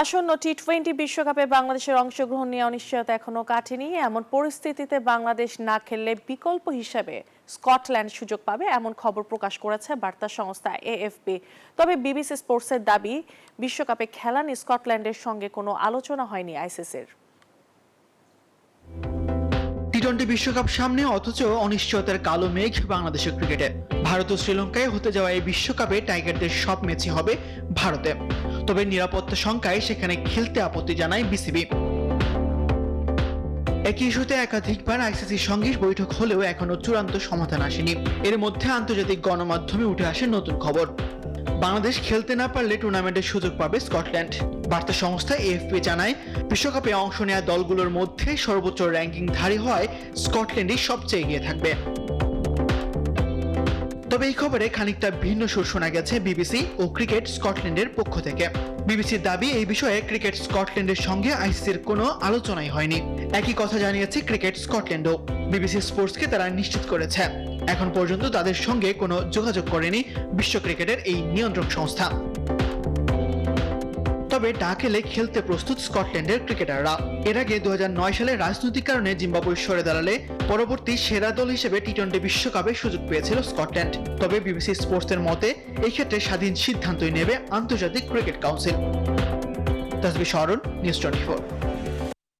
আসন্ন টি-20 বিশ্বকাপে বাংলাদেশের অংশগ্রহণ নিয়ে অনিশ্চয়তা এখনো কাটেনি। এমন পরিস্থিতিতে বাংলাদেশ না খেললে বিকল্প হিসেবে স্কটল্যান্ড সুযোগ পাবে, এমন খবর প্রকাশ করেছে বার্তা সংস্থা এএফপি। তবে বিবিসি স্পোর্টসের দাবি, বিশ্বকাপে খেলা নিয়ে স্কটল্যান্ডের সঙ্গে কোনো আলোচনা হয়নি আইসিসির। টি-20 বিশ্বকাপ সামনে, অথচ অনিশ্চয়তার কালো মেঘ বাংলাদেশের ক্রিকেটে। ভারত ও শ্রীলঙ্কায় হতে যাওয়া এই বিশ্বকাপে টাইগারদের সব ম্যাচই হবে ভারতে। তবে নিরাপত্তা শঙ্কায় সেখানে খেলতে আপত্তি জানায় বিসিবি। একই ইস্যুতে একাধিকবার আইসিসির সঙ্গে বৈঠক হলেও এখনো চূড়ান্ত সমাধান আসেনি। এর মধ্যে আন্তর্জাতিক গণমাধ্যমে উঠে আসে নতুন খবর, বাংলাদেশ খেলতে না পারলে টুর্নামেন্টের সুযোগ পাবে স্কটল্যান্ড। বার্তা সংস্থা এএফপি জানায়, বিশ্বকাপে অংশ নেওয়া দলগুলোর মধ্যে সর্বোচ্চ র্যাঙ্কিংধারী হওয়ায় স্কটল্যান্ডই সবচেয়ে এগিয়ে থাকবে। তবে এই খবরে খানিকটা ভিন্ন সুর শোনা গেছে বিবিসি ও ক্রিকেট স্কটল্যান্ডের পক্ষ থেকে। বিবিসির দাবি, এই বিষয়ে ক্রিকেট স্কটল্যান্ডের সঙ্গে আইসিসির কোনো আলোচনাই হয়নি। একই কথা জানিয়েছে ক্রিকেট স্কটল্যান্ডও। বিবিসি স্পোর্টসকে তারা নিশ্চিত করেছে, এখন পর্যন্ত তাদের সঙ্গে কোনো যোগাযোগ করেনি বিশ্ব ক্রিকেটের এই নিয়ন্ত্রক সংস্থা। তবে ডাক এলে খেলতে প্রস্তুত স্কটল্যান্ডের ক্রিকেটাররা। এর আগে 2009 সালে রাজনৈতিক কারণে জিম্বাবুয়ে সরে দাঁড়ালে পরবর্তী সেরা দল হিসেবে টি-20 বিশ্বকাপে সুযোগ পেয়েছিল স্কটল্যান্ড। তবে বিবিসি স্পোর্টসের মতে, এই ক্ষেত্রে স্বাধীন সিদ্ধান্তই নেবে আন্তর্জাতিক ক্রিকেট কাউন্সিল। তাসবিহ শরণ, নিউজ 24।